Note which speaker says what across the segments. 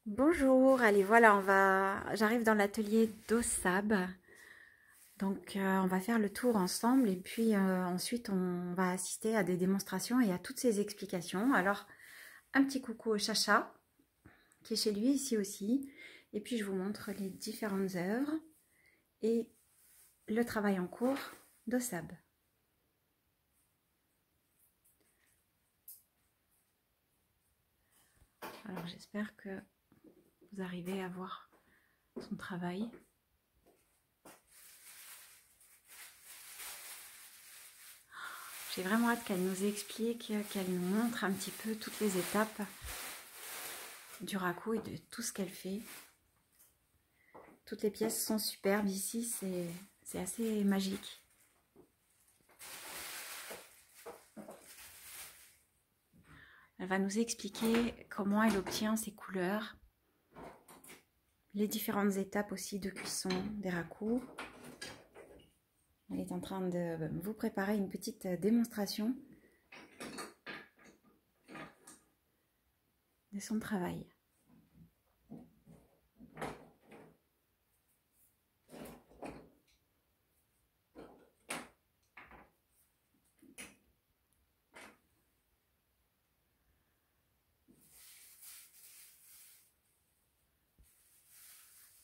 Speaker 1: Bonjour, allez voilà, j'arrive dans l'atelier d'Ossab. Donc on va faire le tour ensemble et puis ensuite on va assister à des démonstrations et à toutes ces explications. Alors un petit coucou au Chacha qui est chez lui ici aussi. Et puis je vous montre les différentes œuvres et le travail en cours d'Ossab. Alors j'espère que vous arrivez à voir son travail. J'ai vraiment hâte qu'elle nous explique, qu'elle nous montre un petit peu toutes les étapes du raku et de tout ce qu'elle fait. Toutes les pièces sont superbes ici, c'est assez magique. Elle va nous expliquer comment elle obtient ses couleurs, les différentes étapes aussi de cuisson des rakus. Elle est en train de vous préparer une petite démonstration de son travail.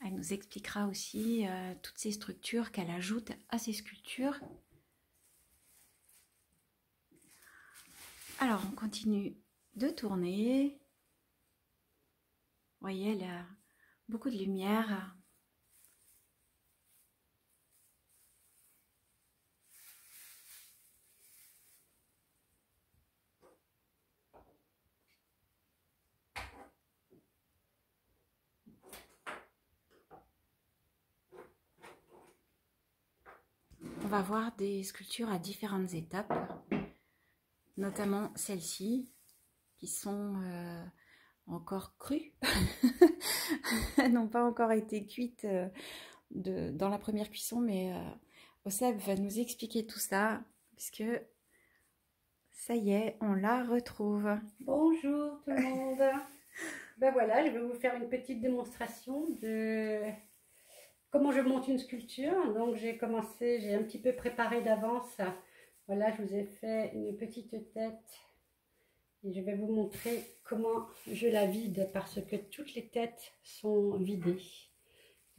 Speaker 1: Elle nous expliquera aussi toutes ces structures qu'elle ajoute à ses sculptures. Alors, on continue de tourner. Vous voyez, elle a beaucoup de lumière. On va voir des sculptures à différentes étapes, notamment celles-ci, qui sont encore crues. Elles n'ont pas encore été cuites dans la première cuisson, mais Ossab va nous expliquer tout ça, puisque ça y est, on la retrouve.
Speaker 2: Bonjour tout le monde. Ben voilà, je vais vous faire une petite démonstration de comment je monte une sculpture. Donc j'ai un petit peu préparé d'avance. Voilà, je vous ai fait une petite tête et je vais vous montrer comment je la vide parce que toutes les têtes sont vidées.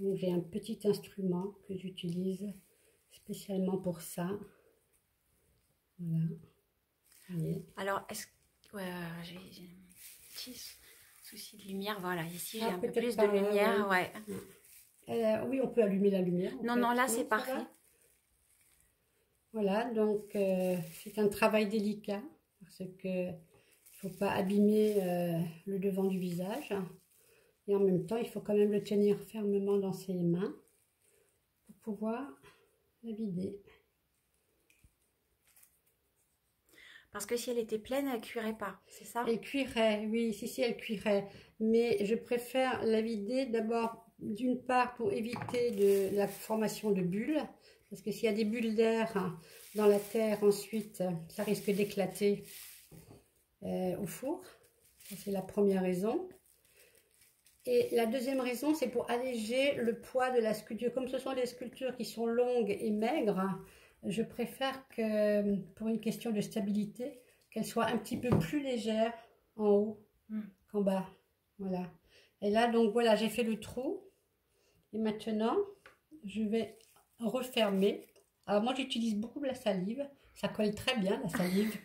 Speaker 2: Donc j'ai un petit instrument que j'utilise spécialement pour ça. Voilà. Voyez.
Speaker 1: Alors, est-ce que j'ai un petit souci de lumière? Voilà, ici j'ai un peu
Speaker 2: Peut-être
Speaker 1: plus
Speaker 2: pas,
Speaker 1: de lumière, ouais.
Speaker 2: Oui, on peut allumer la lumière.
Speaker 1: Non, non, là c'est parfait.
Speaker 2: Voilà, donc c'est un travail délicat parce que il faut pas abîmer le devant du visage et en même temps il faut quand même le tenir fermement dans ses mains pour pouvoir la vider.
Speaker 1: Parce que si elle était pleine, elle ne cuirait pas, c'est ça?
Speaker 2: Elle cuirait, oui, si elle cuirait, mais je préfère la vider d'abord d'une part pour éviter la formation de bulles, parce que s'il y a des bulles d'air dans la terre ensuite, ça risque d'éclater au four. C'est la première raison. Et la deuxième raison, c'est pour alléger le poids de la sculpture. Comme ce sont des sculptures qui sont longues et maigres, je préfère que, pour une question de stabilité, qu'elles soient un petit peu plus légères en haut qu'en bas. Voilà. Et là, donc voilà, j'ai fait le trou. Et maintenant, je vais refermer. Alors moi, j'utilise beaucoup la salive. Ça colle très bien, la salive.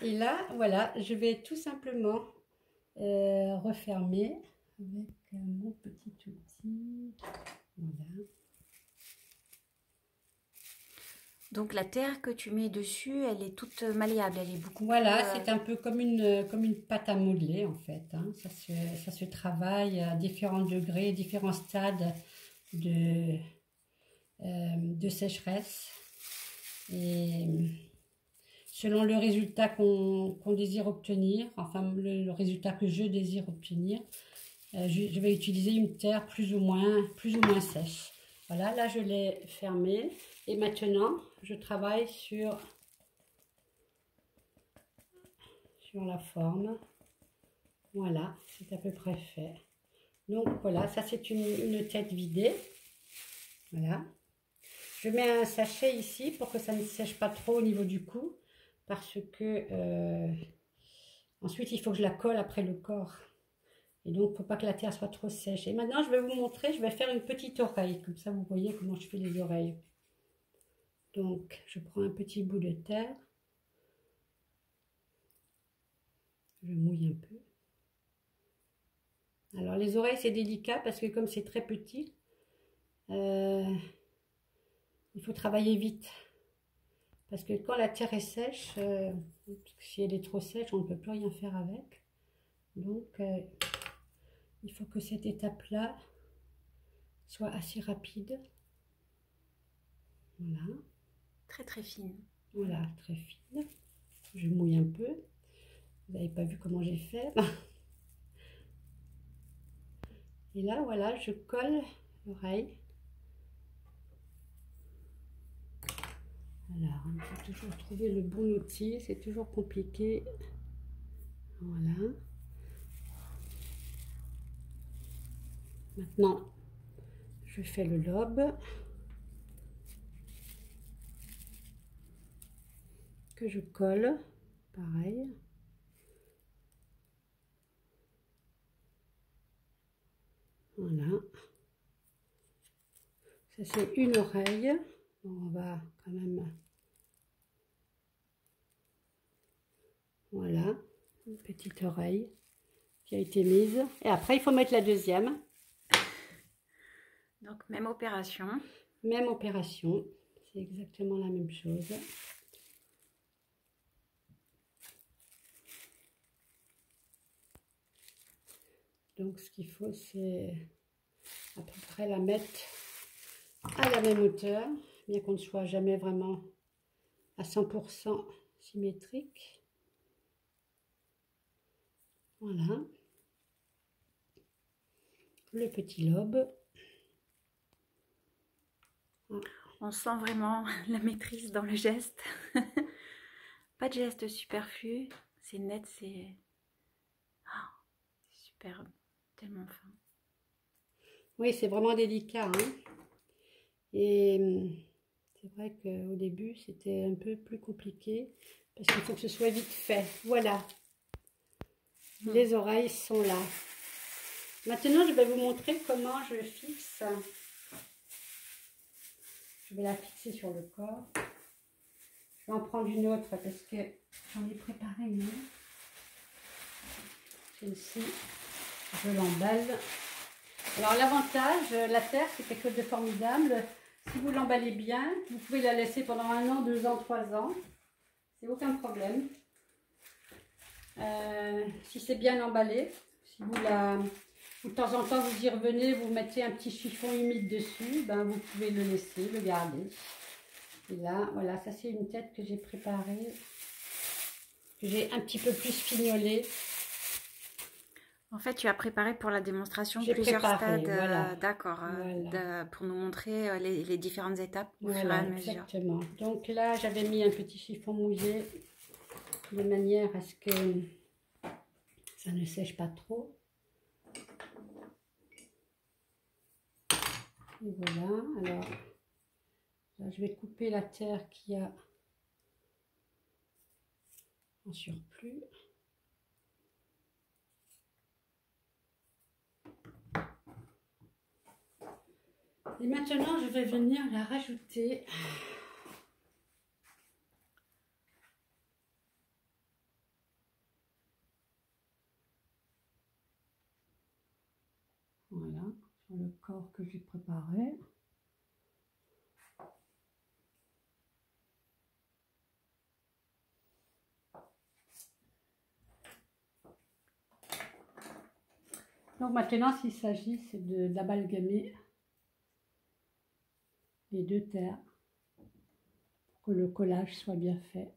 Speaker 2: Et là, voilà, je vais tout simplement refermer avec mon petit outil. Voilà.
Speaker 1: Donc la terre que tu mets dessus, elle est toute malléable, elle est beaucoup
Speaker 2: Voilà,
Speaker 1: plus,
Speaker 2: c'est un peu comme une pâte à modeler en fait. Hein. Ça se travaille à différents degrés, différents stades de sécheresse. Et selon le résultat qu'on désire obtenir, enfin le résultat que je désire obtenir, je vais utiliser une terre plus ou moins sèche. Voilà, là je l'ai fermé et maintenant je travaille sur la forme. Voilà, c'est à peu près fait. Donc voilà, ça c'est une tête vidée. Voilà. Je mets un sachet ici pour que ça ne sèche pas trop au niveau du cou. Parce que ensuite il faut que je la colle après le corps. Et donc il ne faut pas que la terre soit trop sèche. Et maintenant je vais vous montrer, je vais faire une petite oreille. Comme ça vous voyez comment je fais les oreilles. Donc je prends un petit bout de terre. Je mouille un peu. Alors les oreilles c'est délicat parce que comme c'est très petit, il faut travailler vite. Parce que quand la terre est sèche, si elle est trop sèche, on ne peut plus rien faire avec. Donc il faut que cette étape-là soit assez rapide. Voilà.
Speaker 1: Très très fine.
Speaker 2: Voilà, très fine. Je mouille un peu. Vous n'avez pas vu comment j'ai fait. Et là, voilà, je colle l'oreille. Alors, il faut toujours trouver le bon outil. C'est toujours compliqué. Voilà. Maintenant, je fais le lobe. Que je colle. Pareil. Voilà. Ça, c'est une oreille. Donc, on va quand même... Voilà. Une petite oreille qui a été mise. Et après, il faut mettre la deuxième.
Speaker 1: Donc, même opération.
Speaker 2: Même opération. C'est exactement la même chose. Donc, ce qu'il faut, c'est à peu près la mettre à la même hauteur, bien qu'on ne soit jamais vraiment à 100% symétrique. Voilà. Le petit lobe.
Speaker 1: On sent vraiment la maîtrise dans le geste. Pas de geste superflu. C'est net, c'est superbe. Tellement fin.
Speaker 2: Oui, c'est vraiment délicat. Hein. Et c'est vrai qu'au début, c'était un peu plus compliqué. Parce qu'il faut que ce soit vite fait. Voilà. Les oreilles sont là. Maintenant, je vais vous montrer comment je fixe. Je vais la fixer sur le corps. Je vais en prendre une autre parce que j'en ai préparé une. Celle-ci, je l'emballe. Alors l'avantage, la terre, c'est quelque chose de formidable. Si vous l'emballez bien, vous pouvez la laisser pendant 1 an, 2 ans, 3 ans. C'est aucun problème. Si c'est bien emballé, si vous de temps en temps vous y revenez, vous mettez un petit chiffon humide dessus, ben vous pouvez le laisser, le garder. Et là, voilà, ça c'est une tête que j'ai préparée, que j'ai un petit peu plus fignolée.
Speaker 1: En fait, tu as préparé pour la démonstration
Speaker 2: plusieurs stades, voilà.
Speaker 1: D'accord, voilà. Pour nous montrer les différentes étapes au
Speaker 2: voilà,
Speaker 1: fur et à mesure.
Speaker 2: Exactement. Donc là, j'avais mis un petit chiffon mouillé de manière à ce que ça ne sèche pas trop. Et voilà, alors là, je vais couper la terre qui a en surplus. Et maintenant, je vais venir la rajouter. Voilà, sur le corps que j'ai préparé. Donc maintenant, s'il s'agit, c'est d'amalgamer les deux terres pour que le collage soit bien fait.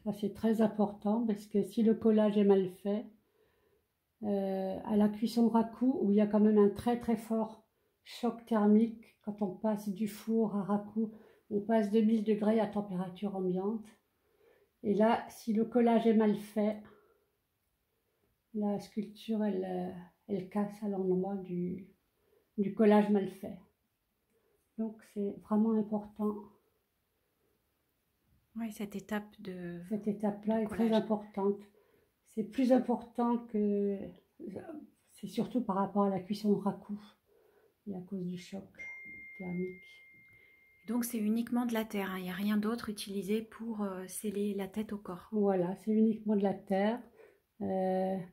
Speaker 2: Ça, c'est très important parce que si le collage est mal fait, à la cuisson raku, où il y a quand même un très très fort choc thermique, quand on passe du four à raku, on passe de 1000 degrés à température ambiante. Et là, si le collage est mal fait, la sculpture, elle casse à l'endroit du collage mal fait. Donc c'est vraiment important.
Speaker 1: Oui, cette étape de...
Speaker 2: Cette étape-là est
Speaker 1: collage.
Speaker 2: très importante. C'est plus important que... C'est surtout par rapport à la cuisson au raku et à cause du choc thermique.
Speaker 1: Donc c'est uniquement de la terre, hein. Il n'y a rien d'autre utilisé pour sceller la tête au corps.
Speaker 2: Voilà, c'est uniquement de la terre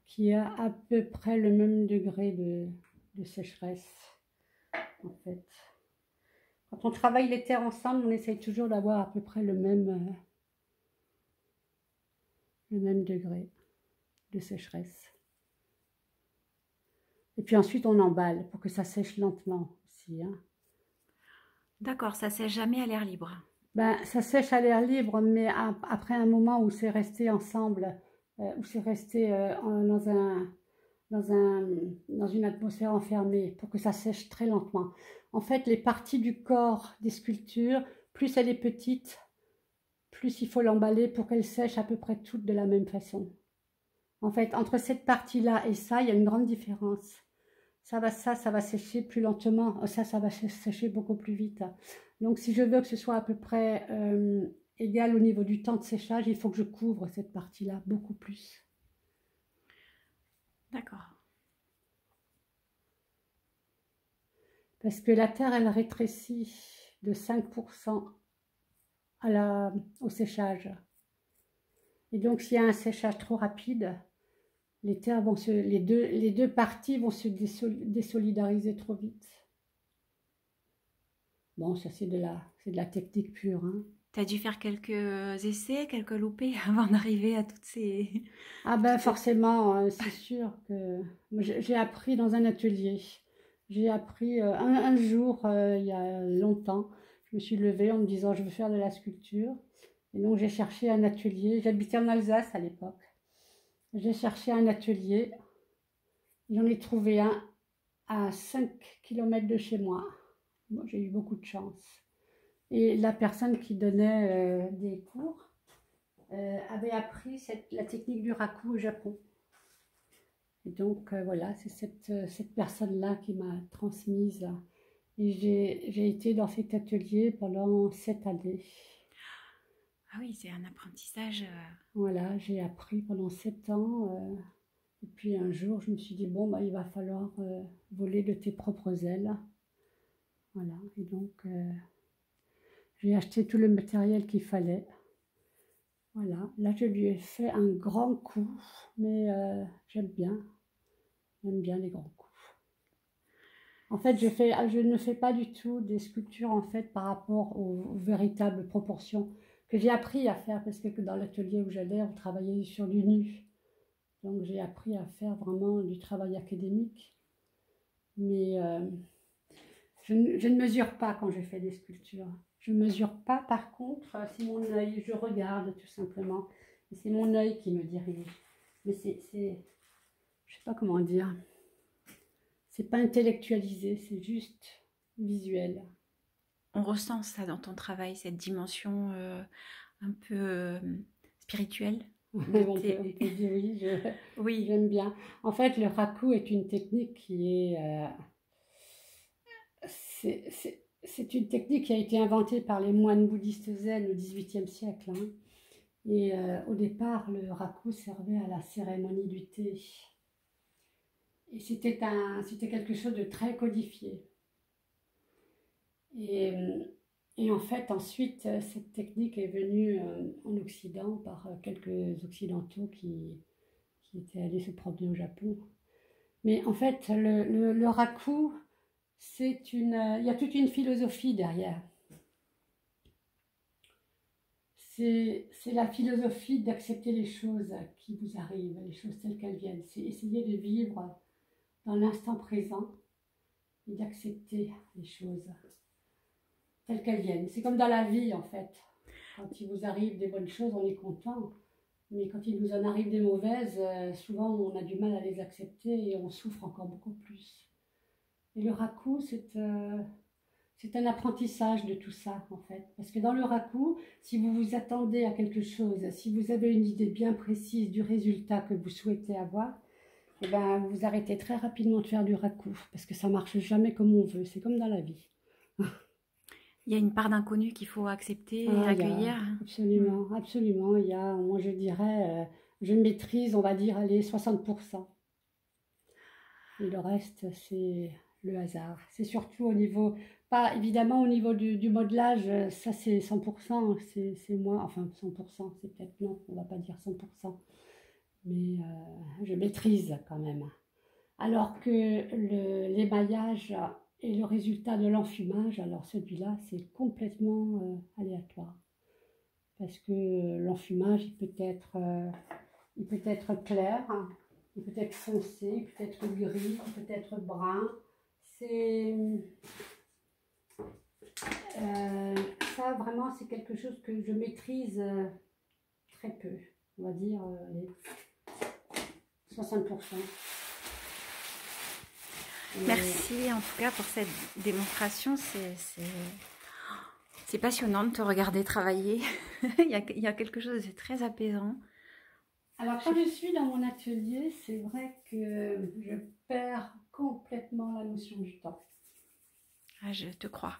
Speaker 2: qui a à peu près le même degré de sécheresse, en fait. Quand on travaille les terres ensemble, on essaye toujours d'avoir à peu près le même degré de sécheresse. Et puis ensuite, on emballe pour que ça sèche lentement aussi, hein.
Speaker 1: D'accord, ça sèche jamais à l'air libre.
Speaker 2: Ben, ça sèche à l'air libre, mais après un moment où c'est resté ensemble, où c'est resté dans une atmosphère enfermée, pour que ça sèche très lentement. En fait, les parties du corps des sculptures, plus elle est petite, plus il faut l'emballer pour qu'elle sèche à peu près toutes de la même façon. En fait, entre cette partie-là et ça, il y a une grande différence. Ça va sécher plus lentement. Ça va sécher beaucoup plus vite. Donc, si je veux que ce soit à peu près égal au niveau du temps de séchage, il faut que je couvre cette partie-là beaucoup plus.
Speaker 1: D'accord.
Speaker 2: Parce que la terre, elle rétrécit de 5% au séchage. Et donc, s'il y a un séchage trop rapide, les deux parties vont se désolidariser trop vite. Bon, ça c'est de la technique pure, hein.
Speaker 1: Tu as dû faire quelques essais, quelques loupés avant d'arriver à toutes ces...
Speaker 2: Ah ben forcément, c'est sûr que j'ai appris dans un atelier. J'ai appris un jour, il y a longtemps, je me suis levée en me disant je veux faire de la sculpture. Et donc j'ai cherché un atelier, j'habitais en Alsace à l'époque. J'ai cherché un atelier, j'en ai trouvé un à 5 km de chez moi. Moi, j'ai eu beaucoup de chance. Et la personne qui donnait des cours avait appris la technique du raku au Japon. Et donc voilà, c'est cette personne-là qui m'a transmise. Et j'ai été dans cet atelier pendant 7 années.
Speaker 1: Ah oui, c'est un apprentissage.
Speaker 2: Voilà, j'ai appris pendant 7 ans. Et puis un jour, je me suis dit, bon, bah, il va falloir voler de tes propres ailes. Voilà, et donc j'ai acheté tout le matériel qu'il fallait. Voilà, là je lui ai fait un grand coup, mais j'aime bien les grands coups. En fait, je ne fais pas du tout des sculptures en fait par rapport aux véritables proportions que j'ai appris à faire parce que dans l'atelier où j'allais, on travaillait sur du nu. Donc j'ai appris à faire vraiment du travail académique. Mais je ne mesure pas quand je fais des sculptures. Je ne mesure pas, par contre, c'est mon œil, je regarde tout simplement. Et c'est mon œil qui me dirige. Mais je ne sais pas comment dire. C'est pas intellectualisé, c'est juste visuel.
Speaker 1: On ressent ça dans ton travail, cette dimension un peu spirituelle.
Speaker 2: On peut dire oui,
Speaker 1: Oui.
Speaker 2: j'aime bien. En fait, le raku est une technique qui est... c'est une technique qui a été inventée par les moines bouddhistes zen au XVIIIe siècle, hein. Et au départ, le raku servait à la cérémonie du thé. Et c'était quelque chose de très codifié. Et en fait, ensuite, cette technique est venue en Occident par quelques Occidentaux qui étaient allés se promener au Japon. Mais en fait, le raku, il y a toute une philosophie derrière. C'est la philosophie d'accepter les choses qui vous arrivent, les choses telles qu'elles viennent. C'est essayer de vivre dans l'instant présent et d'accepter les choses telles qu'elles viennent. C'est comme dans la vie en fait. Quand il vous arrive des bonnes choses, on est content. Mais quand il nous en arrive des mauvaises, souvent on a du mal à les accepter et on souffre encore beaucoup plus. Et le raku, c'est un apprentissage de tout ça, en fait. Parce que dans le raku, si vous vous attendez à quelque chose, si vous avez une idée bien précise du résultat que vous souhaitez avoir, et ben, vous arrêtez très rapidement de faire du racoup parce que ça marche jamais comme on veut. C'est comme dans la vie.
Speaker 1: Il y a une part d'inconnu qu'il faut accepter et
Speaker 2: Ah, il y a,
Speaker 1: accueillir.
Speaker 2: absolument, absolument. Il y a, moi je dirais, je maîtrise, on va dire, allez, 60%. Et le reste, c'est le hasard. C'est surtout au niveau, pas évidemment au niveau du modelage, ça c'est 100%, c'est moi, enfin 100%, c'est peut-être non, on va pas dire 100%, mais je maîtrise quand même. Alors que l'émaillage et le résultat de l'enfumage, alors celui-là, c'est complètement aléatoire. Parce que l'enfumage, il peut être clair, il peut être foncé, il peut être gris, il peut être brun. C'est ça vraiment, c'est quelque chose que je maîtrise très peu. On va dire les 60%.
Speaker 1: Merci en tout cas pour cette démonstration. C'est passionnant de te regarder travailler. Il y a quelque chose de très apaisant.
Speaker 2: Alors quand je suis dans mon atelier, c'est vrai que je perds complètement la notion du temps.
Speaker 1: Ah, je te crois.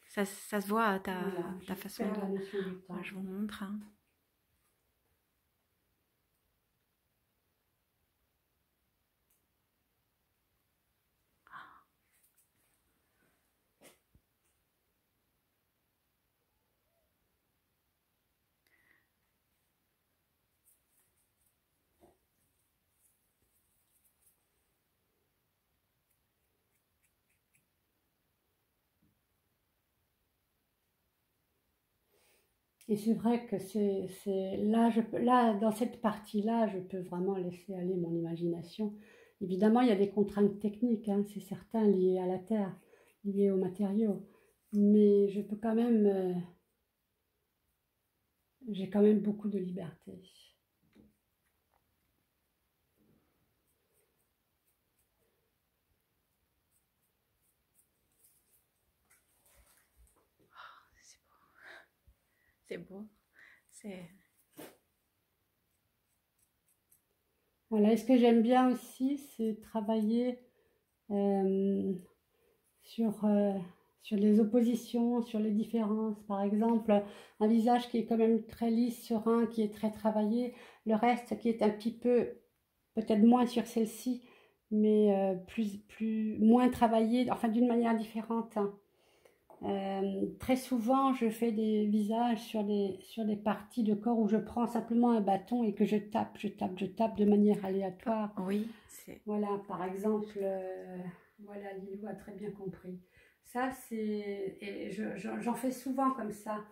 Speaker 1: Ça se voit à ta façon
Speaker 2: de... la notion du temps.
Speaker 1: Je vous montre. Hein.
Speaker 2: Et c'est vrai que là, dans cette partie-là, je peux vraiment laisser aller mon imagination. Évidemment, il y a des contraintes techniques, hein, c'est certain, liées à la terre, liées aux matériaux. Mais je peux quand même, j'ai quand même beaucoup de liberté.
Speaker 1: C'est beau. C'est...
Speaker 2: Voilà, et ce que j'aime bien aussi, c'est travailler sur les oppositions, sur les différences. Par exemple, un visage qui est quand même très lisse, serein, qui est très travaillé, le reste qui est un petit peu, peut-être moins sur celle-ci, mais moins travaillé, enfin d'une manière différente. Hein. Très souvent, je fais des visages sur des parties de corps où je prends simplement un bâton et que je tape de manière aléatoire.
Speaker 1: Oui,
Speaker 2: voilà, par exemple, voilà, Lilou a très bien compris. Ça, c'est... Et j'en fais souvent comme ça.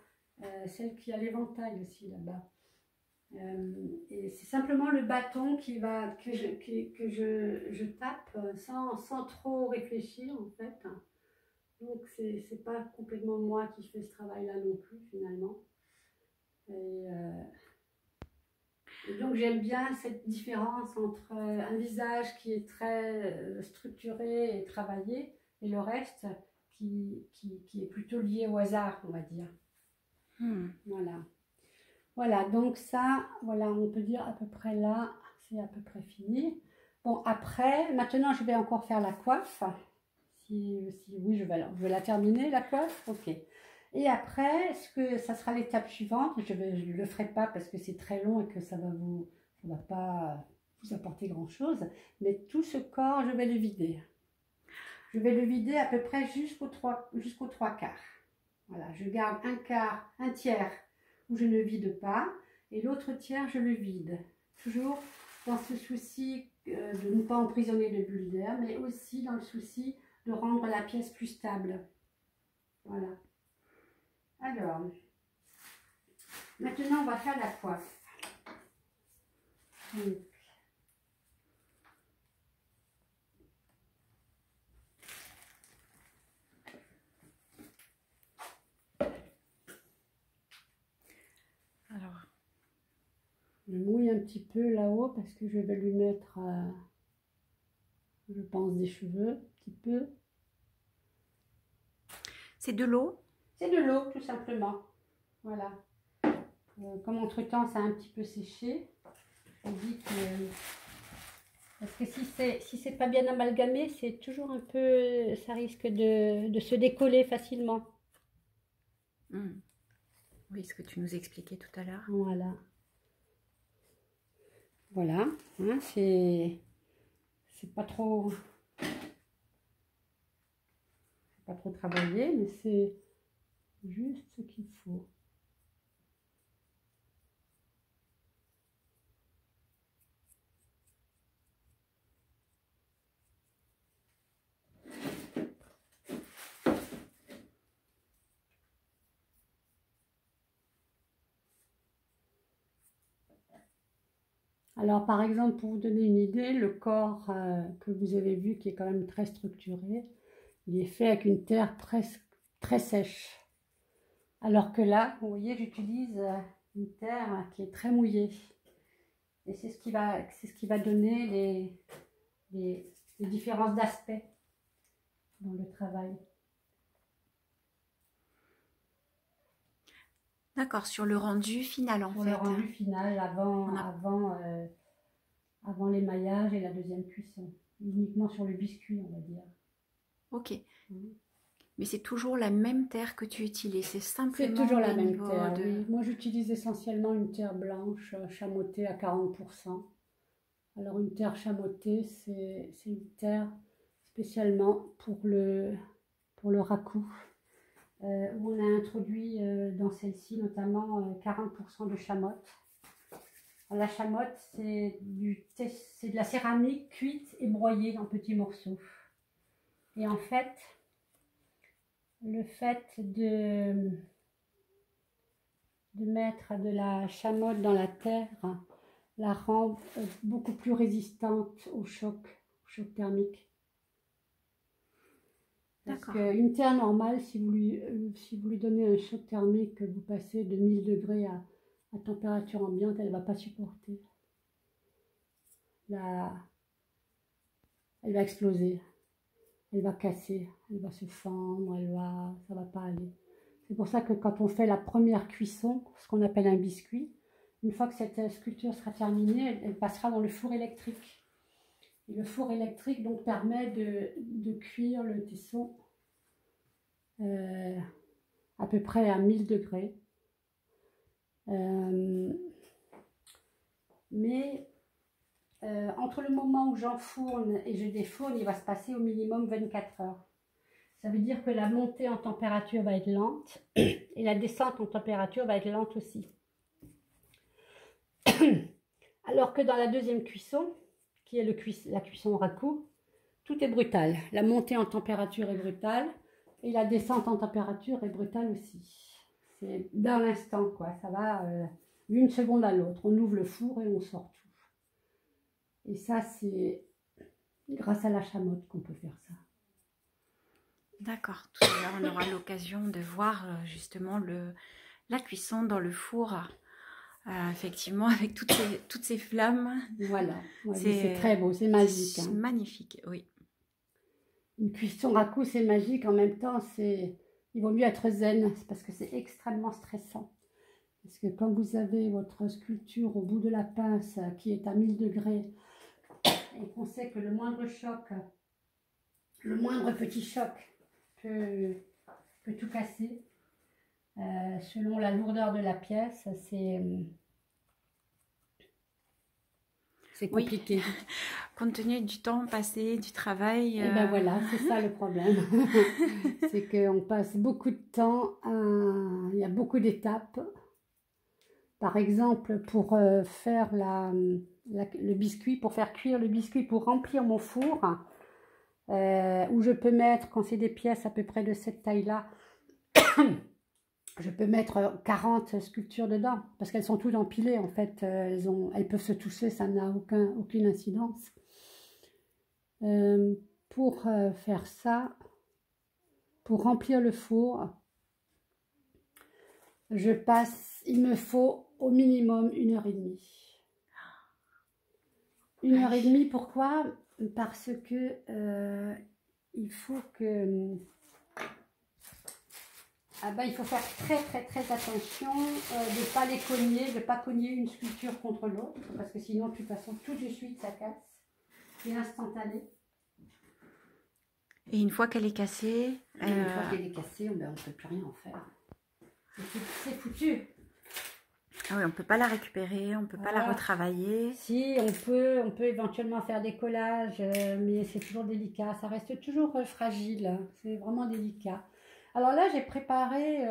Speaker 2: Celle qui a l'éventail aussi là-bas. Et c'est simplement le bâton que je tape sans trop réfléchir en fait. Donc c'est pas complètement moi qui fais ce travail-là non plus finalement. Et donc j'aime bien cette différence entre un visage qui est très structuré et travaillé et le reste qui est plutôt lié au hasard, on va dire. Voilà. Voilà, donc ça, voilà, on peut dire à peu près là, c'est à peu près fini. Bon, après, maintenant je vais encore faire la coiffe. Si oui, je vais la terminer, la coiffe, ok. Et après, ça sera l'étape suivante. Je ne le ferai pas parce que c'est très long et que ça va pas vous apporter grand-chose. Mais tout ce corps, je vais le vider. Je vais le vider à peu près jusqu'aux trois quarts. Voilà, je garde un tiers où je ne vide pas et l'autre tiers, je le vide. Toujours dans ce souci de ne pas emprisonner de bulles d'air, mais aussi dans le souci de rendre la pièce plus stable. Voilà. Alors, maintenant, on va faire la coiffe. Donc,
Speaker 1: alors,
Speaker 2: je mouille un petit peu là-haut parce que je vais lui mettre, je pense, des cheveux, un petit peu.
Speaker 1: c'est de l'eau?
Speaker 2: C'est de l'eau, tout simplement. Voilà. Comme entre-temps, ça a un petit peu séché, je dis que Parce que si c'est pas bien amalgamé, c'est toujours un peu, ça risque de se décoller facilement.
Speaker 1: Oui, ce que tu nous expliquais tout à l'heure.
Speaker 2: Voilà. Voilà, hein, c'est pas trop travaillé, mais c'est juste ce qu'il faut. Alors, par exemple, pour vous donner une idée, le corps que vous avez vu, qui est quand même très structuré, il est fait avec une terre presque très sèche. Alors que là, vous voyez, j'utilise une terre qui est très mouillée. Et c'est ce qui va donner les différences d'aspect dans le travail.
Speaker 1: D'accord, sur le rendu final en fait.
Speaker 2: Sur le rendu final, avant l'émaillage et la deuxième cuisson. Uniquement sur le biscuit, on va dire.
Speaker 1: Ok. Mais c'est toujours la même terre que tu utilises, c'est simplement
Speaker 2: C'est toujours la même
Speaker 1: niveau
Speaker 2: terre,
Speaker 1: de...
Speaker 2: oui. Moi, j'utilise essentiellement une terre blanche chamottée à 40%. Alors, une terre chamottée, c'est une terre spécialement pour le raku, où on a introduit dans celle-ci notamment 40% de chamotte. Alors, la chamotte, c'est de la céramique cuite et broyée en petits morceaux. Et en fait, le fait de mettre de la chamotte dans la terre la rend beaucoup plus résistante au choc thermique. Parce qu'une terre normale, si vous lui donnez un choc thermique, que vous passez de 1000 degrés à température ambiante, elle ne va pas supporter. Elle va exploser, elle va casser, elle va se fendre, ça ne va pas aller. C'est pour ça que quand on fait la première cuisson, ce qu'on appelle un biscuit, une fois que cette sculpture sera terminée, elle passera dans le four électrique. Et le four électrique donc permet de cuire le tesson à peu près à 1000 degrés. Mais entre le moment où j'enfourne et je défourne, il va se passer au minimum 24 heures. Ça veut dire que la montée en température va être lente et la descente en température va être lente aussi. Alors que dans la deuxième cuisson, qui est la cuisson raku, tout est brutal. La montée en température est brutale et la descente en température est brutale aussi. C'est dans l'instant, quoi. Ça va d'une seconde à l'autre. On ouvre le four et on sort tout. Et ça, c'est grâce à la chamotte qu'on peut faire ça.
Speaker 1: D'accord. Tout à l'heure, on aura l'occasion de voir justement la cuisson dans le four. Effectivement, avec toutes ces flammes.
Speaker 2: Voilà, c'est très beau, c'est magique.
Speaker 1: C'est magnifique, oui.
Speaker 2: Une cuisson raku, c'est magique. En même temps, il vaut mieux être zen, parce que c'est extrêmement stressant. Parce que quand vous avez votre sculpture au bout de la pince qui est à 1000 degrés, et qu'on sait que le moindre choc, le moindre petit choc peut tout casser, selon la lourdeur de la pièce, c'est compliqué.
Speaker 1: Oui. Compte tenu du temps passé, du travail.
Speaker 2: Et ben voilà, c'est ça le problème. C'est qu'on passe beaucoup de temps, il y a beaucoup d'étapes. Par exemple, pour faire le biscuit, pour faire cuire le biscuit, pour remplir mon four, où je peux mettre, quand c'est des pièces à peu près de cette taille-là, je peux mettre 40 sculptures dedans, parce qu'elles sont toutes empilées, en fait, elles peuvent se toucher, ça n'a aucune incidence. Pour faire ça, pour remplir le four, il me faut au minimum 1h30. 1h30, pourquoi? Parce que il faut que... il faut faire très attention de ne pas les cogner, de ne pas cogner une sculpture contre l'autre, parce que sinon, de toute façon, tout de suite, ça casse. c'est instantané.
Speaker 1: Et une fois qu'elle est cassée...
Speaker 2: Et une fois qu'elle est cassée, on ne peut plus rien en faire. C'est foutu.
Speaker 1: Ah oui, on ne peut pas la récupérer, on ne peut pas la retravailler.
Speaker 2: Si, on peut éventuellement faire des collages, mais c'est toujours délicat. Ça reste toujours fragile. C'est vraiment délicat. Alors là, j'ai préparé,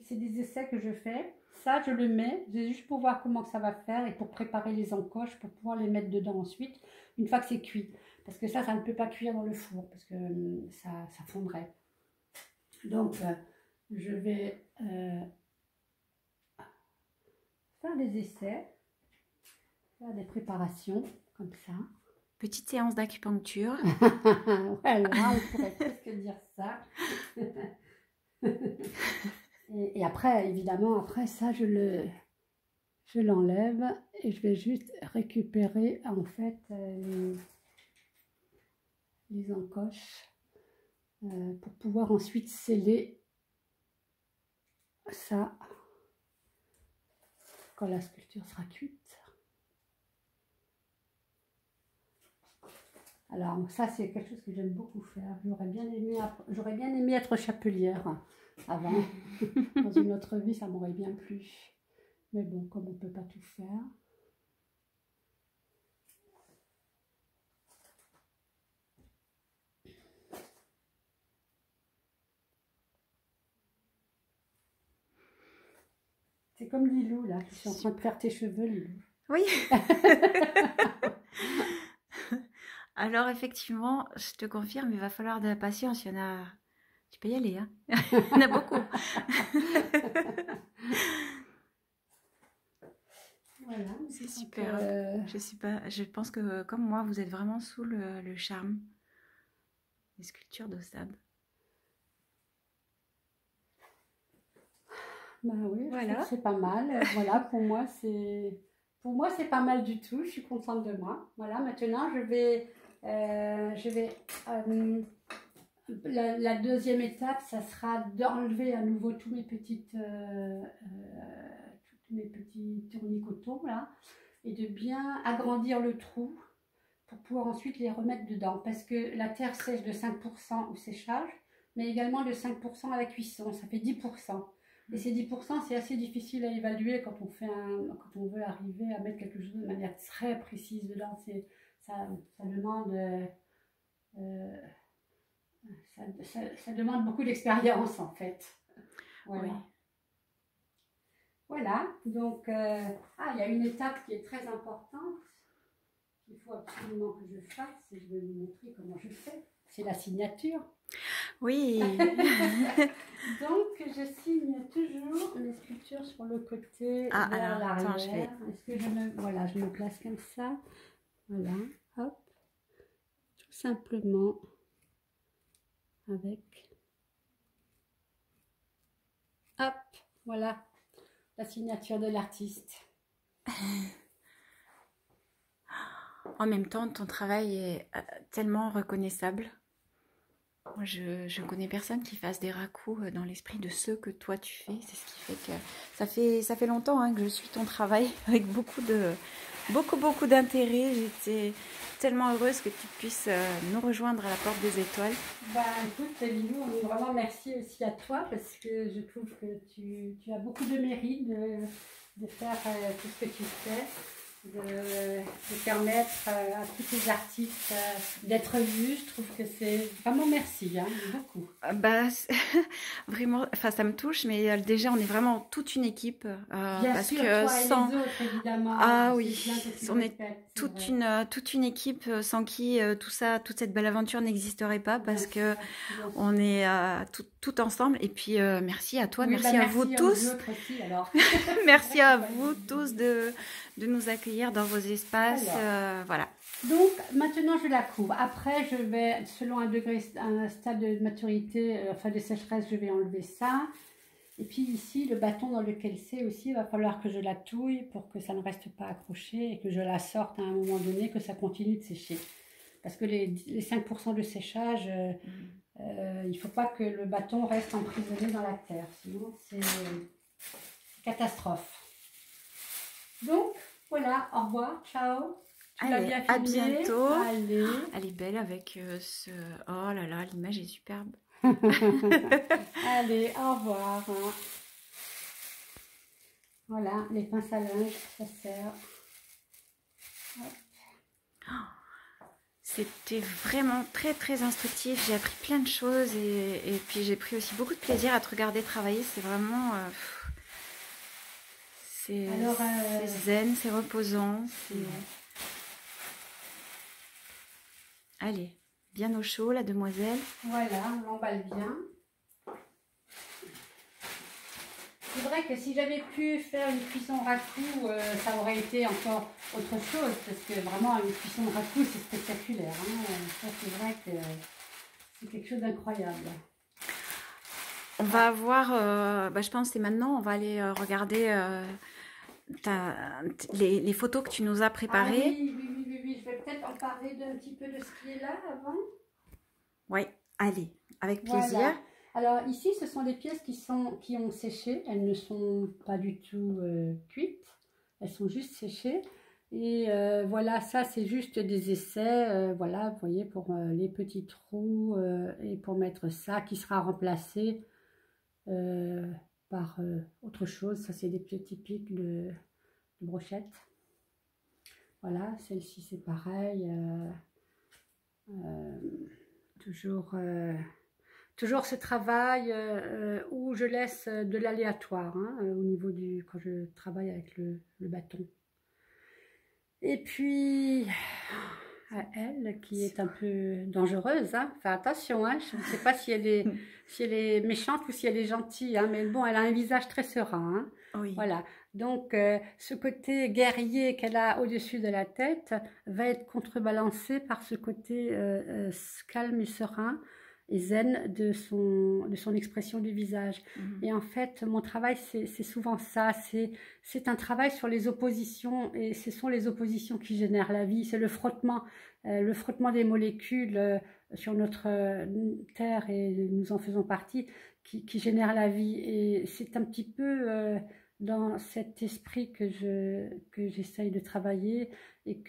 Speaker 2: c'est des essais que je fais. Ça, je le mets, juste pour voir comment ça va faire et pour préparer les encoches, pour pouvoir les mettre dedans ensuite, une fois que c'est cuit. Parce que ça ne peut pas cuire dans le four, parce que ça fondrait. Donc, je vais faire des essais, faire des préparations, comme ça.
Speaker 1: Petite séance d'acupuncture.
Speaker 2: Voilà, on pourrait presque dire ça. et après, évidemment, après ça, je l'enlève et je vais juste récupérer, en fait, les encoches pour pouvoir ensuite sceller ça quand la sculpture sera cuite. Alors ça, c'est quelque chose que j'aime beaucoup faire. J'aurais bien aimé être chapelière avant. Dans une autre vie, ça m'aurait bien plu. Mais bon, comme on ne peut pas tout faire. C'est comme Lilou, là, qui est en train de faire tes cheveux, Lilou.
Speaker 1: Oui. Alors, effectivement, je te confirme, il va falloir de la patience. Il y en a... Tu peux y aller, hein. Il y en a beaucoup.
Speaker 2: Voilà.
Speaker 1: C'est super. Je pense que, comme moi, vous êtes vraiment sous le charme des sculptures d'Ausab.
Speaker 2: Bah oui, voilà. C'est pas mal. Voilà, pour moi, c'est pas mal du tout. Je suis contente de moi. Voilà, maintenant, la deuxième étape, ça sera d'enlever à nouveau tous mes petits tournicotons là, et de bien agrandir le trou pour pouvoir ensuite les remettre dedans. Parce que la terre sèche de 5% au séchage, mais également de 5% à la cuisson. Ça fait 10%. Et ces 10%, c'est assez difficile à évaluer quand on veut arriver à mettre quelque chose de manière très précise dedans. Ça demande, ça demande beaucoup d'expérience en fait. Voilà. Oui. Voilà, donc il y a une étape qui est très importante qu'il faut absolument que je fasse et je vais vous montrer comment je fais. C'est la signature.
Speaker 1: Oui.
Speaker 2: Donc, je signe toujours les sculptures sur le côté vers l'arrière. Est-ce que je me place comme ça. Voilà, hop. Tout simplement avec... Hop, voilà la signature de l'artiste.
Speaker 1: En même temps, ton travail est tellement reconnaissable. Moi, je connais personne qui fasse des raccous dans l'esprit de ce que toi tu fais. C'est ce qui fait que ça fait longtemps hein, que je suis ton travail avec beaucoup d'intérêt. J'étais tellement heureuse que tu puisses nous rejoindre à la porte des étoiles.
Speaker 2: Bah écoute Lilou, vraiment merci aussi à toi parce que je trouve que tu as beaucoup de mérite de faire tout ce que tu fais. De permettre à tous ces artistes d'être vus. Je trouve que c'est vraiment merci, hein, beaucoup.
Speaker 1: Bah, vraiment, enfin ça me touche, mais déjà on est vraiment toute une équipe.
Speaker 2: Bien
Speaker 1: parce
Speaker 2: sûr,
Speaker 1: que
Speaker 2: toi et les autres, évidemment.
Speaker 1: Ah oui, on est toute une équipe sans qui toute cette belle aventure n'existerait pas parce que on est tout ensemble. Et puis merci à toi,
Speaker 2: oui,
Speaker 1: merci à vous tous.
Speaker 2: Aussi, alors.
Speaker 1: Merci à vous tous de nous accueillir dans vos espaces. Voilà.
Speaker 2: Donc maintenant je la couvre. Après je vais, selon un stade de maturité, enfin de sécheresse, je vais enlever ça. Et puis ici, le bâton dans lequel c'est aussi, il va falloir que je la touille pour que ça ne reste pas accroché et que je la sorte à un moment donné, que ça continue de sécher. Parce que les 5% de séchage, il ne faut pas que le bâton reste emprisonné dans la terre. Sinon, c'est catastrophe. Donc, voilà, au revoir, ciao. Tu l'as bien
Speaker 1: à
Speaker 2: filmé.
Speaker 1: bientôt.
Speaker 2: Allez.
Speaker 1: Elle est belle avec ce... Oh là là, l'image est superbe.
Speaker 2: Allez, au revoir. Voilà, les pinces à linge, ça sert.
Speaker 1: C'était vraiment très très instructif. J'ai appris plein de choses et puis j'ai pris aussi beaucoup de plaisir à te regarder travailler. C'est vraiment... c'est zen, c'est reposant. Allez, bien au chaud la demoiselle.
Speaker 2: Voilà, on l'emballe bien. C'est vrai que si j'avais pu faire une cuisson raku, ça aurait été encore autre chose, parce que vraiment une cuisson de raku c'est spectaculaire. Hein. Ça c'est vrai que c'est quelque chose d'incroyable.
Speaker 1: On va avoir, je pense que c'est maintenant, on va aller regarder les photos que tu nous as préparées.
Speaker 2: Ah oui, je vais peut-être en parler d'un petit peu de ce qui est là avant.
Speaker 1: Oui, allez, avec plaisir.
Speaker 2: Voilà. Alors ici, ce sont des pièces qui ont séché. Elles ne sont pas du tout cuites. Elles sont juste séchées. Et voilà, ça c'est juste des essais. Voilà, vous voyez, pour les petits trous et pour mettre ça qui sera remplacé par autre chose. Ça c'est des petits pics de brochettes. Voilà, celle-ci c'est pareil. Toujours ce travail où je laisse de l'aléatoire hein, au niveau du quand je travaille avec le bâton. Et puis à elle qui est un peu dangereuse, hein. Enfin attention, hein, je ne sais pas si elle est méchante ou si elle est gentille, hein, mais bon, elle a un visage très serein. Hein.
Speaker 1: Oui.
Speaker 2: Voilà. Donc ce côté guerrier qu'elle a au-dessus de la tête va être contrebalancé par ce côté calme et serein et zen de son expression du visage. Et en fait, mon travail, c'est souvent ça. C'est un travail sur les oppositions, et ce sont les oppositions qui génèrent la vie. C'est le frottement des molécules sur notre Terre, et nous en faisons partie, qui génère la vie. Et c'est un petit peu dans cet esprit que j'essaye de travailler, et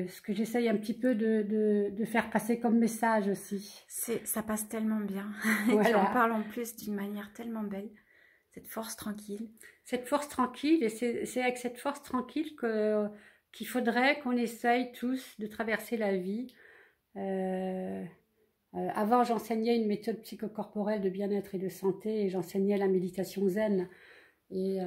Speaker 2: ce que j'essaye un petit peu de faire passer comme message aussi.
Speaker 1: Ça passe tellement bien.
Speaker 2: Voilà.
Speaker 1: Tu en parles en plus d'une manière tellement belle. Cette force tranquille.
Speaker 2: Cette force tranquille, et c'est avec cette force tranquille qu'il faudrait qu'on essaye tous de traverser la vie. Avant, j'enseignais une méthode psychocorporelle de bien-être et de santé, et j'enseignais la méditation zen. Et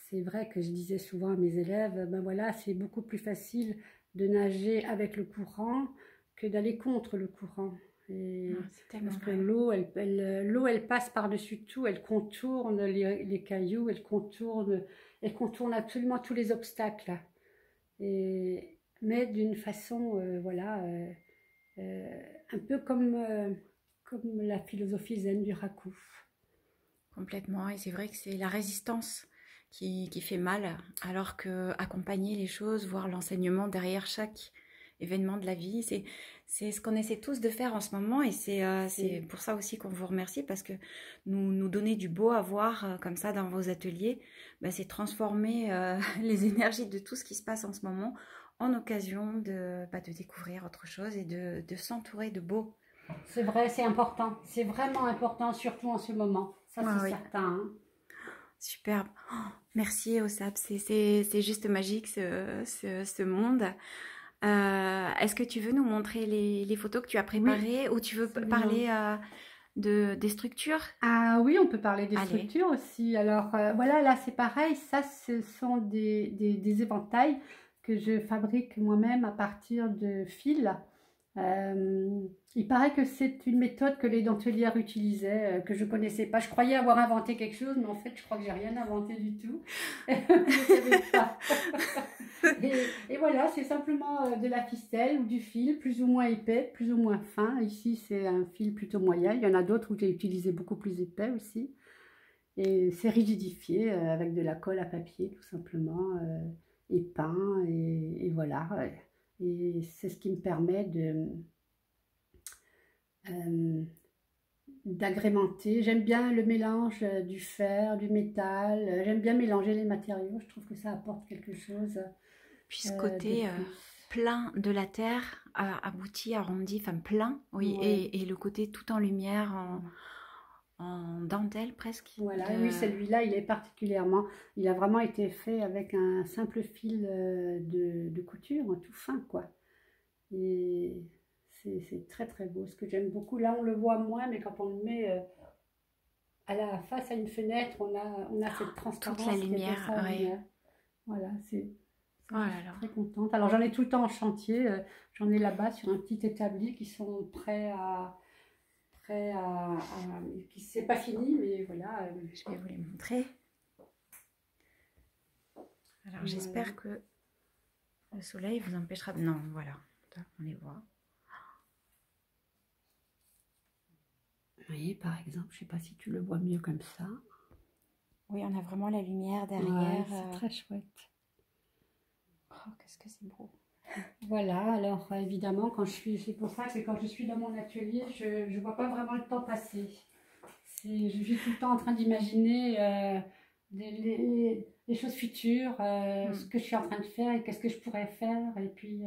Speaker 2: c'est vrai que je disais souvent à mes élèves, ben voilà, c'est beaucoup plus facile de nager avec le courant que d'aller contre le courant. Et parce que l'eau, elle passe par-dessus tout, elle contourne les cailloux, elle contourne absolument tous les obstacles. Mais d'une façon, voilà, un peu comme la philosophie zen du raku.
Speaker 1: Complètement, et c'est vrai que c'est la résistance qui fait mal, alors que accompagner les choses, voir l'enseignement derrière chaque événement de la vie, c'est ce qu'on essaie tous de faire en ce moment, et c'est pour ça aussi qu'on vous remercie, parce que nous donner du beau à voir comme ça dans vos ateliers, c'est transformer les énergies de tout ce qui se passe en ce moment en occasion de découvrir autre chose et de s'entourer de beau.
Speaker 2: C'est vrai, c'est important, c'est vraiment important, surtout en ce moment. Ça, c'est certain. Hein.
Speaker 1: Superbe. Oh, merci, Osab. C'est juste magique, ce monde. Est-ce que tu veux nous montrer les photos que tu as préparées, ou tu veux parler des structures?
Speaker 2: Ah oui, on peut parler des structures aussi. Alors, voilà, là, c'est pareil. Ça, ce sont des éventails que je fabrique moi-même à partir de fils. Il paraît que c'est une méthode que les dentelières utilisaient, que je ne connaissais pas. Je croyais avoir inventé quelque chose, mais en fait, je crois que j'ai rien inventé du tout. Je ne savais pas. et voilà, c'est simplement de la ficelle ou du fil, plus ou moins épais, plus ou moins fin. Ici, c'est un fil plutôt moyen. Il y en a d'autres où j'ai utilisé beaucoup plus épais aussi. Et c'est rigidifié avec de la colle à papier, tout simplement, et peint, et voilà. Et c'est ce qui me permet d'agrémenter. J'aime bien le mélange du fer, du métal. J'aime bien mélanger les matériaux. Je trouve que ça apporte quelque chose.
Speaker 1: Puis ce côté plein de la terre, abouti, arrondi, enfin plein, oui,
Speaker 2: Ouais.
Speaker 1: et le côté tout en lumière, en dentelle presque.
Speaker 2: Voilà, oui, celui-là, il est particulièrement, il a vraiment été fait avec un simple fil de couture, tout fin, quoi. Et c'est très très beau, ce que j'aime beaucoup. Là, on le voit moins, mais quand on le met à la face à une fenêtre, on a cette
Speaker 1: Toute la
Speaker 2: transparence qui est
Speaker 1: lumière, ouais.
Speaker 2: extraordinaire. Voilà,
Speaker 1: Oh
Speaker 2: je
Speaker 1: là
Speaker 2: suis
Speaker 1: là.
Speaker 2: très contente. Alors, j'en ai tout le temps en chantier. J'en ai là-bas sur un petit établi qui sont qui c'est pas fini, mais voilà.
Speaker 1: Je vais vous les montrer. Alors, j'espère que le soleil vous empêchera... Non, voilà, on les voit.
Speaker 2: Vous voyez, par exemple, je sais pas si tu le vois mieux comme ça.
Speaker 1: Oui, on a vraiment la lumière derrière.
Speaker 2: Ouais, c'est très chouette.
Speaker 1: Oh, qu'est-ce que c'est beau.
Speaker 2: Voilà, alors évidemment, c'est pour ça que quand je suis dans mon atelier, je ne vois pas vraiment le temps passer. Je suis tout le temps en train d'imaginer les choses futures, ce que je suis en train de faire et qu'est-ce que je pourrais faire. Et puis,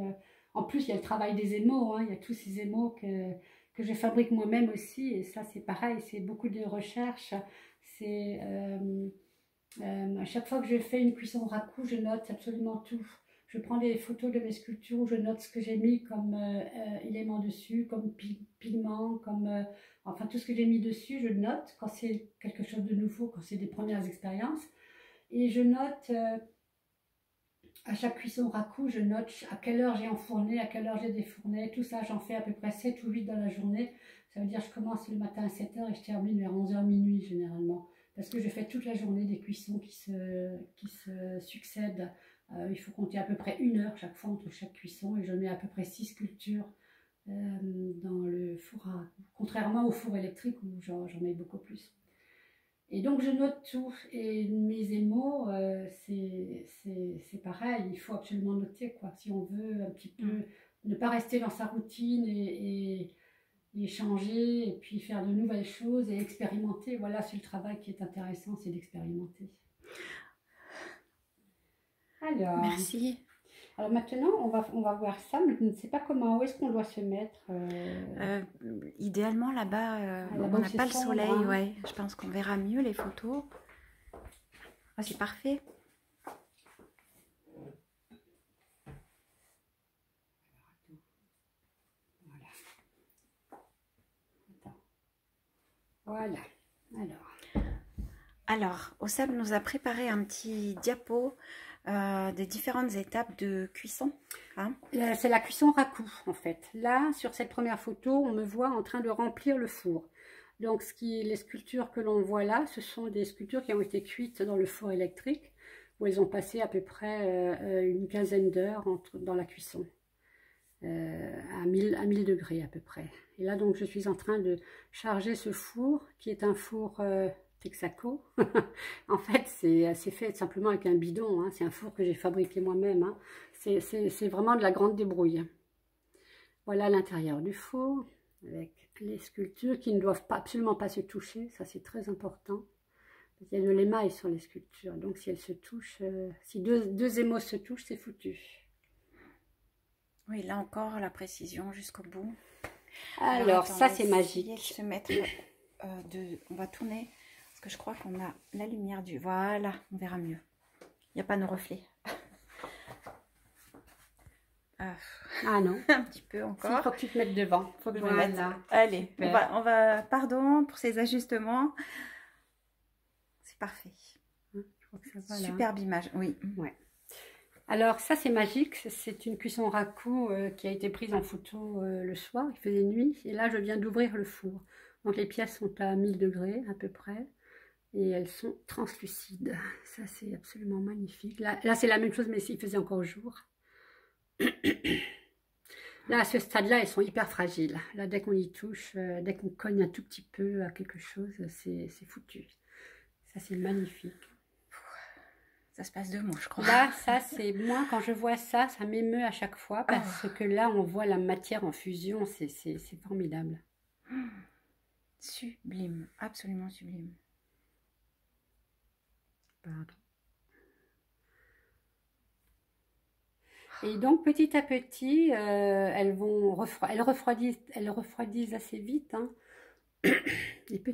Speaker 2: en plus, il y a le travail des émaux, hein, il y a tous ces émaux que je fabrique moi-même aussi. Et ça, c'est pareil, c'est beaucoup de recherche. C'est à chaque fois que je fais une cuisson raku, je note absolument tout. Je prends des photos de mes sculptures où je note ce que j'ai mis comme éléments dessus, comme pigments, comme enfin tout ce que j'ai mis dessus, je note quand c'est quelque chose de nouveau, quand c'est des premières expériences. Et je note à chaque cuisson raku, je note à quelle heure j'ai enfourné, à quelle heure j'ai défourné. Tout ça, j'en fais à peu près 7 ou 8 dans la journée. Ça veut dire que je commence le matin à 7 heures et je termine vers 11 heures minuit généralement. Parce que je fais toute la journée des cuissons qui se succèdent. Il faut compter à peu près 1 heure chaque fois entre chaque cuisson et je mets à peu près 6 sculptures dans le four à... Contrairement au four électrique où j'en mets beaucoup plus. Et donc je note tout et mes émaux, c'est pareil, il faut absolument noter quoi, si on veut un petit peu ne pas rester dans sa routine et changer et puis faire de nouvelles choses et expérimenter. Voilà, c'est le travail qui est intéressant, c'est d'expérimenter. Alors,
Speaker 1: merci.
Speaker 2: Alors maintenant, on va voir ça, mais je ne sais pas comment, où est-ce qu'on doit se mettre.
Speaker 1: Idéalement là-bas,
Speaker 2: là-bas
Speaker 1: on
Speaker 2: où
Speaker 1: n'a
Speaker 2: c'est
Speaker 1: pas le
Speaker 2: sombre,
Speaker 1: soleil,
Speaker 2: hein.
Speaker 1: ouais. Je pense qu'on verra mieux les photos. Ah, c'est parfait.
Speaker 2: Voilà.
Speaker 1: Alors, Ossam nous a préparé un petit diapo des différentes étapes de cuisson. Hein.
Speaker 2: C'est la cuisson raku en fait. Là, sur cette première photo, on me voit en train de remplir le four. Donc, les sculptures que l'on voit là, ce sont des sculptures qui ont été cuites dans le four électrique, où elles ont passé à peu près une quinzaine d'heures dans la cuisson, à 1000 degrés à peu près. Et là, donc, je suis en train de charger ce four, qui est un four Texaco. En fait, c'est fait simplement avec un bidon, hein. C'est un four que j'ai fabriqué moi-même, hein. C'est vraiment de la grande débrouille. Voilà l'intérieur du four, avec les sculptures qui ne doivent absolument pas se toucher, ça c'est très important. Il y a de l'émail sur les sculptures, donc si elles se touchent, si deux émaux se touchent, c'est foutu.
Speaker 1: Oui, là encore, la précision jusqu'au bout.
Speaker 2: Alors ça c'est magique.
Speaker 1: De se mettre, on va tourner, parce que je crois qu'on a la lumière du... Voilà, on verra mieux. Il n'y a pas nos reflets.
Speaker 2: Ah non.
Speaker 1: Un petit peu encore.
Speaker 2: Il faut que tu te mettes devant.
Speaker 1: Faut que je me mette. Allez, on va... Pardon pour ces ajustements. C'est parfait.
Speaker 2: Je crois que ça va, là.
Speaker 1: Superbe image, oui.
Speaker 2: Ouais. Alors ça c'est magique, c'est une cuisson raku qui a été prise en photo le soir, il faisait nuit, et là je viens d'ouvrir le four. Donc les pièces sont à 1000 degrés à peu près, et elles sont translucides. Ça c'est absolument magnifique. Là c'est la même chose, mais il faisait encore jour. Là à ce stade-là, elles sont hyper fragiles. Là dès qu'on y touche, dès qu'on cogne un tout petit peu à quelque chose, c'est foutu. Ça c'est magnifique.
Speaker 1: Ça se passe de mots, je crois.
Speaker 2: Là, ça, c'est moi, quand je vois ça, ça m'émeut à chaque fois parce que là, on voit la matière en fusion, c'est formidable.
Speaker 1: Sublime, absolument sublime.
Speaker 2: Pardon. Et donc petit à petit, elles refroidissent assez vite, hein.